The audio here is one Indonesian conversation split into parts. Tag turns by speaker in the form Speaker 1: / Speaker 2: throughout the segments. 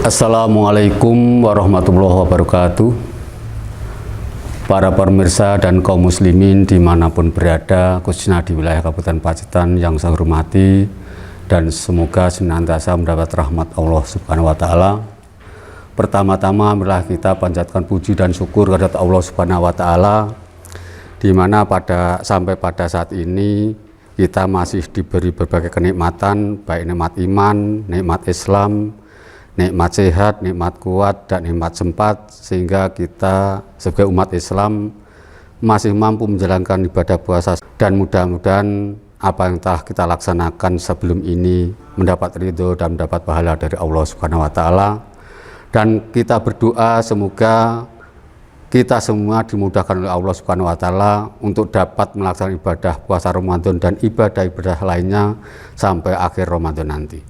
Speaker 1: Assalamualaikum warahmatullahi wabarakatuh. Para pemirsa dan kaum muslimin dimanapun berada, khususnya di wilayah Kabupaten Pacitan yang saya hormati, dan semoga senantiasa mendapat rahmat Allah Subhanahu wa Ta'ala. Pertama-tama marilah kita panjatkan puji dan syukur kepada Allah Subhanahu wa Ta'ala, di mana sampai pada saat ini kita masih diberi berbagai kenikmatan, baik nikmat iman, nikmat Islam, nikmat sehat, nikmat kuat, dan nikmat sempat, sehingga kita sebagai umat Islam masih mampu menjalankan ibadah puasa, dan mudah-mudahan apa yang telah kita laksanakan sebelum ini mendapat ridho dan mendapat pahala dari Allah Subhanahu wa Ta'ala. Dan kita berdoa semoga kita semua dimudahkan oleh Allah Subhanahu wa Ta'ala untuk dapat melaksanakan ibadah puasa Ramadan dan ibadah-ibadah lainnya sampai akhir Ramadan nanti.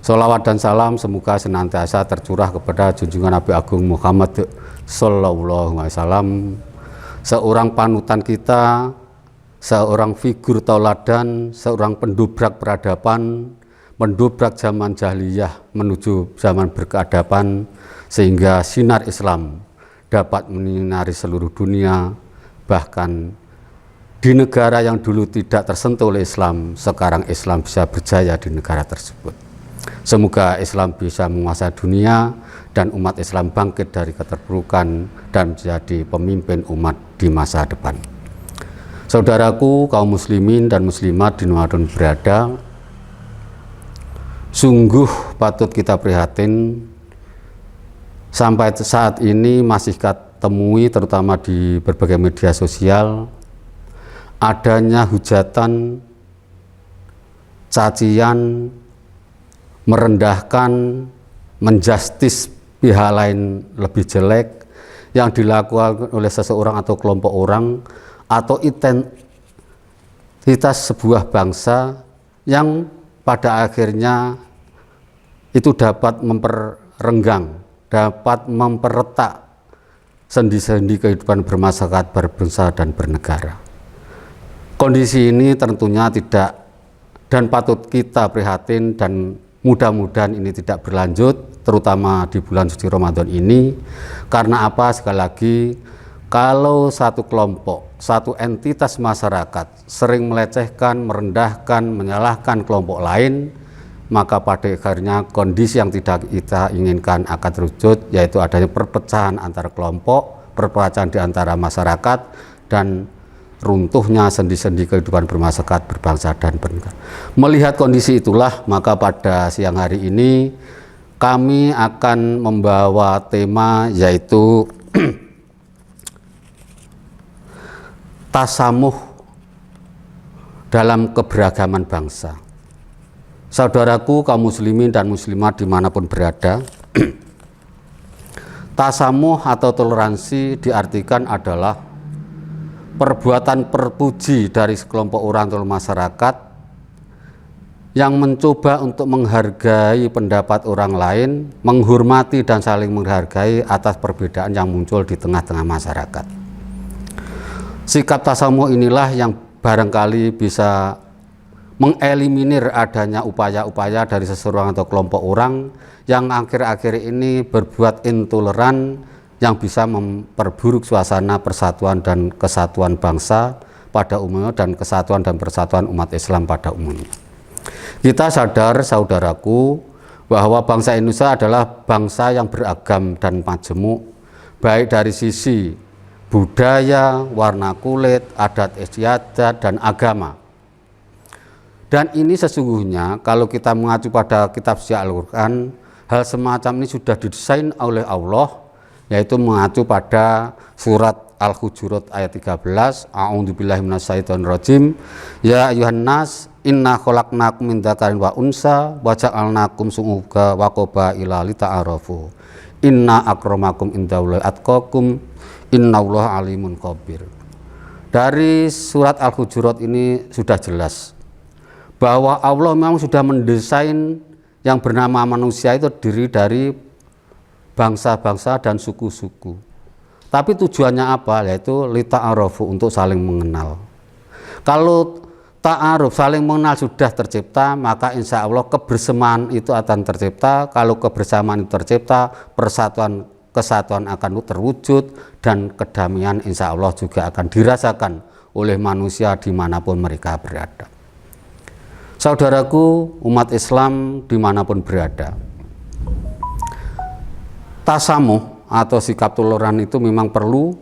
Speaker 1: Sholawat dan salam semoga senantiasa tercurah kepada junjungan Nabi Agung Muhammad Sallallahu Alaihi Wasallam, seorang panutan kita, seorang figur tauladan, seorang pendobrak peradaban, mendobrak zaman jahiliyah menuju zaman berkeadaban, sehingga sinar Islam dapat menyinari seluruh dunia, bahkan di negara yang dulu tidak tersentuh oleh Islam, sekarang Islam bisa berjaya di negara tersebut. Semoga Islam bisa menguasai dunia dan umat Islam bangkit dari keterpurukan dan menjadi pemimpin umat di masa depan. Saudaraku kaum muslimin dan muslimat dimanapun berada, sungguh patut kita prihatin sampai saat ini masih kita temui terutama di berbagai media sosial adanya hujatan, cacian, merendahkan, menjustis pihak lain lebih jelek yang dilakukan oleh seseorang atau kelompok orang atau identitas sebuah bangsa yang pada akhirnya itu dapat memperrenggang, dapat memperretak sendi-sendi kehidupan bermasyarakat, berbangsa dan bernegara. Kondisi ini tentunya tidak dan patut kita prihatin, dan mudah-mudahan ini tidak berlanjut, terutama di bulan suci Ramadan ini. Karena apa? Sekali lagi, kalau satu kelompok, satu entitas masyarakat sering melecehkan, merendahkan, menyalahkan kelompok lain, maka pada akhirnya kondisi yang tidak kita inginkan akan terwujud, yaitu adanya perpecahan antar kelompok, perpecahan di antara masyarakat, dan runtuhnya sendi-sendi kehidupan bermasyarakat, berbangsa dan bernegara. Melihat kondisi itulah, maka pada siang hari ini kami akan membawa tema yaitu tasamuh dalam keberagaman bangsa. Saudaraku kaum muslimin dan muslimat dimanapun berada, tasamuh atau toleransi diartikan adalah perbuatan terpuji dari sekelompok orang atau masyarakat yang mencoba untuk menghargai pendapat orang lain, menghormati dan saling menghargai atas perbedaan yang muncul di tengah-tengah masyarakat. Sikap tasamuh inilah yang barangkali bisa mengeliminir adanya upaya-upaya dari seseorang atau kelompok orang yang akhir-akhir ini berbuat intoleran, yang bisa memperburuk suasana persatuan dan kesatuan bangsa pada umumnya dan kesatuan dan persatuan umat Islam pada umumnya. Kita sadar, saudaraku, bahwa bangsa Indonesia adalah bangsa yang beragam dan majemuk, baik dari sisi budaya, warna kulit, adat istiadat, dan agama. Dan ini sesungguhnya kalau kita mengacu pada kitab suci Al-Quran, hal semacam ini sudah didesain oleh Allah, yaitu mengacu pada surat Al-Hujurat ayat 13, A'udzubillahi minasyaitonirrajim, ya ayyuhan nas inna khalaqnakum min dzakarin wa unsa wa ja'alnakum syu'uban wa qabaila lita'arafu inna akramakum indallahi atqakum innallaha alimun khabir. Dari surat Al-Hujurat ini sudah jelas bahwa Allah memang sudah mendesain yang bernama manusia itu terdiri dari bangsa-bangsa dan suku-suku. Tapi tujuannya apa? Yaitu lita'arafu, untuk saling mengenal. Kalau ta'aruf, saling mengenal sudah tercipta, maka insya Allah kebersamaan itu akan tercipta. Kalau kebersamaan itu tercipta, persatuan kesatuan akan terwujud, dan kedamaian insya Allah juga akan dirasakan oleh manusia dimanapun mereka berada. Saudaraku umat Islam dimanapun berada, tasamuh atau sikap toleran itu memang perlu,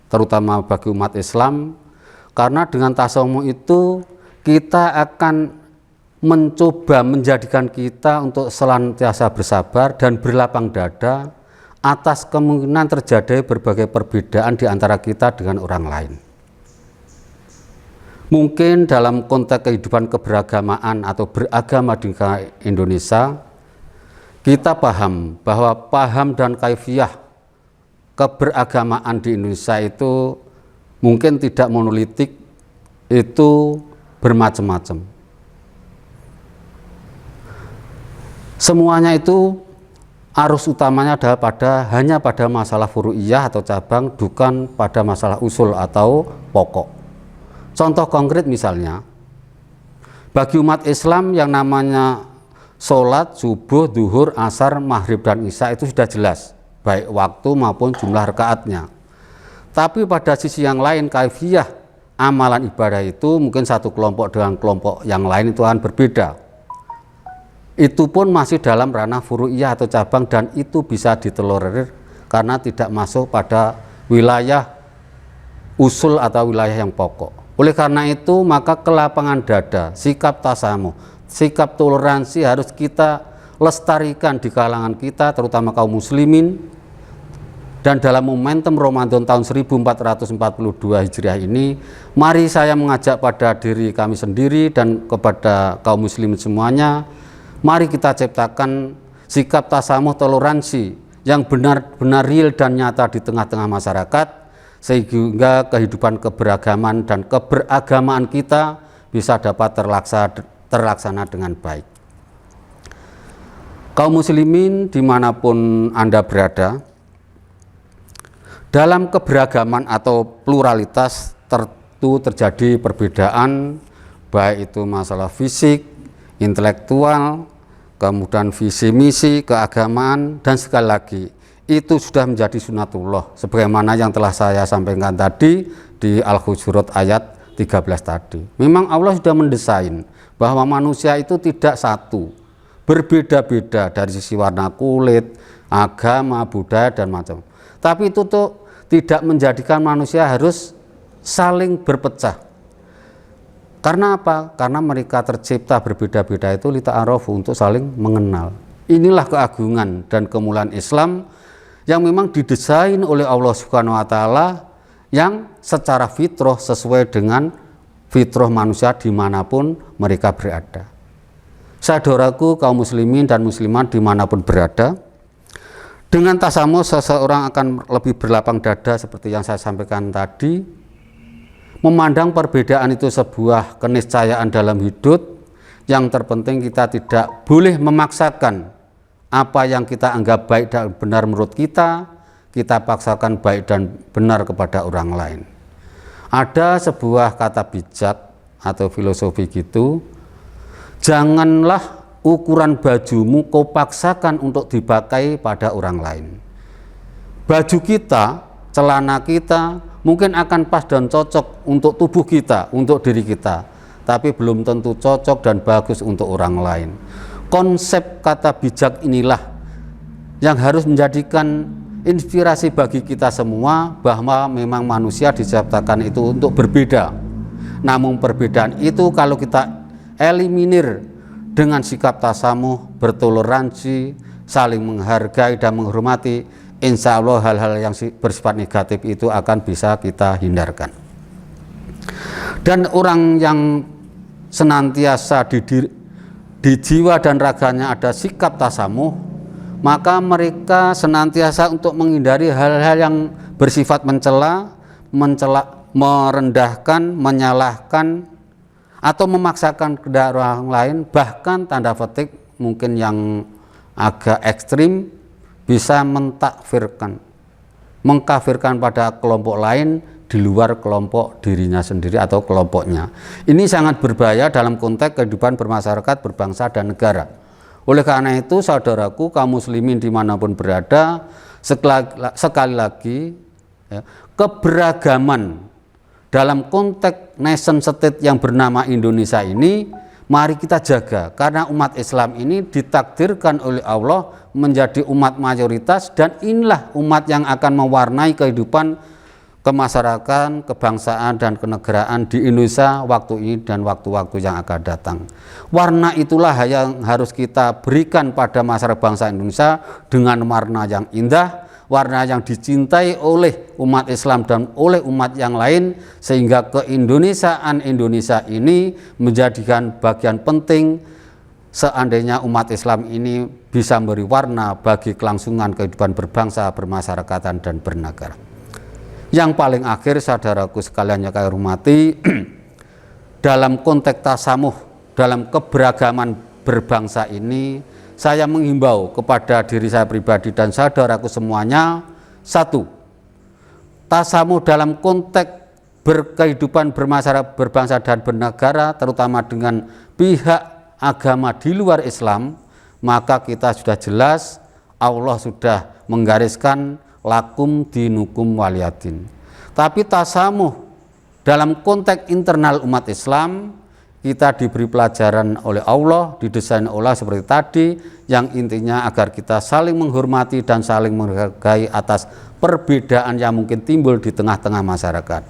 Speaker 1: terutama bagi umat Islam, karena dengan tasamuh itu kita akan mencoba menjadikan kita untuk senantiasa bersabar dan berlapang dada atas kemungkinan terjadi berbagai perbedaan di antara kita dengan orang lain. Mungkin dalam konteks kehidupan keberagamaan atau beragama di Indonesia, kita paham bahwa paham dan kaifiyah keberagamaan di Indonesia itu mungkin tidak monolitik, itu bermacam-macam. Semuanya itu arus utamanya adalah hanya pada masalah furu'iyah atau cabang, bukan pada masalah usul atau pokok. Contoh konkret misalnya, bagi umat Islam yang namanya sholat subuh, duhur, asar, maghrib, dan isya itu sudah jelas, baik waktu maupun jumlah rakaatnya. Tapi pada sisi yang lain, kaifiyah amalan ibadah itu mungkin satu kelompok dengan kelompok yang lain itu akan berbeda. Itu pun masih dalam ranah furu'iyah atau cabang, dan itu bisa ditolerir karena tidak masuk pada wilayah usul atau wilayah yang pokok. Oleh karena itu, maka kelapangan dada, sikap tasamuh, sikap toleransi harus kita lestarikan di kalangan kita, terutama kaum muslimin. Dan dalam momentum Ramadan tahun 1442 Hijriah ini, mari saya mengajak pada diri kami sendiri dan kepada kaum muslimin semuanya, mari kita ciptakan sikap tasamuh toleransi yang benar-benar real dan nyata di tengah-tengah masyarakat, sehingga kehidupan keberagaman dan keberagamaan kita bisa dapat terlaksana dengan baik. Kaum muslimin dimanapun Anda berada, dalam keberagaman atau pluralitas tentu terjadi perbedaan, baik itu masalah fisik, intelektual, kemudian visi misi, keagamaan, dan sekali lagi itu sudah menjadi sunatullah sebagaimana yang telah saya sampaikan tadi di Al-Hujurat ayat 13 tadi. Memang Allah sudah mendesain bahwa manusia itu tidak satu, berbeda-beda dari sisi warna kulit, agama, budaya, dan macam. Tapi itu tuh tidak menjadikan manusia harus saling berpecah. Karena apa? Karena mereka tercipta berbeda-beda itu lita'arofu, untuk saling mengenal. Inilah keagungan dan kemuliaan Islam yang memang didesain oleh Allah Subhanahu wa taala, yang secara fitrah sesuai dengan fitrah manusia dimanapun mereka berada. Saudaraku kaum muslimin dan muslimat dimanapun berada, dengan tasamuh seseorang akan lebih berlapang dada seperti yang saya sampaikan tadi, memandang perbedaan itu sebuah keniscayaan dalam hidup. Yang terpenting kita tidak boleh memaksakan apa yang kita anggap baik dan benar menurut kita paksakan baik dan benar kepada orang lain. Ada sebuah kata bijak atau filosofi gitu, janganlah ukuran bajumu kau paksakan untuk dipakai pada orang lain. Baju kita, celana kita mungkin akan pas dan cocok untuk tubuh kita, untuk diri kita, tapi belum tentu cocok dan bagus untuk orang lain. Konsep kata bijak inilah yang harus menjadikan inspirasi bagi kita semua, bahwa memang manusia diciptakan itu untuk berbeda. Namun perbedaan itu kalau kita eliminir dengan sikap tasamuh, bertoleransi, saling menghargai dan menghormati, insya Allah hal-hal yang bersifat negatif itu akan bisa kita hindarkan. Dan orang yang senantiasa di jiwa dan raganya ada sikap tasamuh, maka mereka senantiasa untuk menghindari hal-hal yang bersifat mencela, merendahkan, menyalahkan, atau memaksakan kehendak orang lain, bahkan tanda petik mungkin yang agak ekstrim bisa mentakfirkan, mengkafirkan pada kelompok lain di luar kelompok dirinya sendiri atau kelompoknya. Ini sangat berbahaya dalam konteks kehidupan bermasyarakat, berbangsa, dan negara. Oleh karena itu, saudaraku, kaum muslimin dimanapun berada, sekali lagi, ya, keberagaman dalam konteks nation state yang bernama Indonesia ini mari kita jaga, karena umat Islam ini ditakdirkan oleh Allah menjadi umat mayoritas, dan inilah umat yang akan mewarnai kehidupan kemasyarakatan, kebangsaan, dan kenegaraan di Indonesia waktu ini dan waktu-waktu yang akan datang. Warna itulah yang harus kita berikan pada masyarakat bangsa Indonesia dengan warna yang indah, warna yang dicintai oleh umat Islam dan oleh umat yang lain, sehingga keindonesiaan Indonesia ini menjadikan bagian penting seandainya umat Islam ini bisa memberi warna bagi kelangsungan kehidupan berbangsa, bermasyarakatan, dan bernegara. Yang paling akhir, saudaraku sekalian yang saya hormati, dalam konteks tasamuh, dalam keberagaman berbangsa ini, saya menghimbau kepada diri saya pribadi dan saudaraku semuanya, satu, tasamuh dalam konteks berkehidupan bermasyarakat, berbangsa, dan bernegara, terutama dengan pihak agama di luar Islam, maka kita sudah jelas Allah sudah menggariskan lakum dinukum waliyadin. Tapi tasamuh dalam konteks internal umat Islam, kita diberi pelajaran oleh Allah, didesain Allah seperti tadi, yang intinya agar kita saling menghormati dan saling menghargai atas perbedaan yang mungkin timbul di tengah-tengah masyarakat.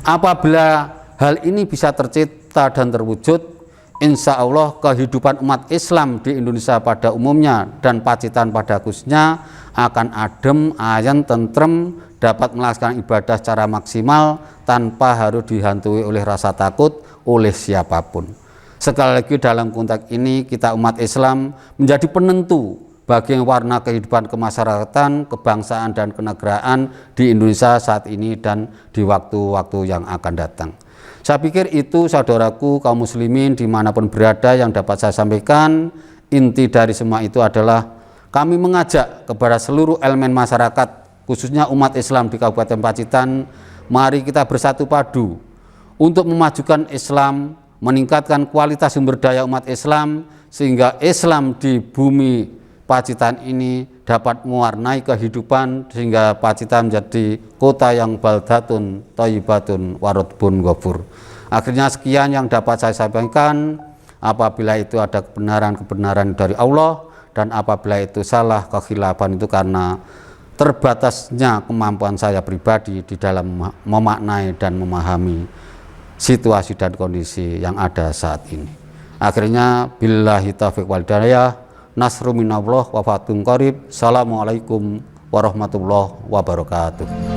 Speaker 1: Apabila hal ini bisa tercipta dan terwujud, insya Allah kehidupan umat Islam di Indonesia pada umumnya dan Pacitan pada khususnya akan adem, ayem, tentrem, dapat melaksanakan ibadah secara maksimal tanpa harus dihantui oleh rasa takut oleh siapapun. Sekali lagi, dalam konteks ini kita umat Islam menjadi penentu bagi warna kehidupan kemasyarakatan, kebangsaan, dan kenegaraan di Indonesia saat ini dan di waktu-waktu yang akan datang. Saya pikir itu, saudaraku kaum muslimin dimanapun berada, yang dapat saya sampaikan. Inti dari semua itu adalah kami mengajak kepada seluruh elemen masyarakat, khususnya umat Islam di Kabupaten Pacitan, mari kita bersatu padu untuk memajukan Islam, meningkatkan kualitas sumber daya umat Islam, sehingga Islam di bumi Pacitan ini dapat mewarnai kehidupan, sehingga Pacitan menjadi kota yang baldatun thayyibatun waradbun ghafur. Akhirnya sekian yang dapat saya sampaikan. Apabila itu ada kebenaran dari Allah, dan apabila itu salah, kekhilafan itu karena terbatasnya kemampuan saya pribadi di dalam memaknai dan memahami situasi dan kondisi yang ada saat ini. Akhirnya, billahi taufiq wal hidayah, nasru minallah wa fathun qarib. Assalamualaikum warahmatullahi wabarakatuh.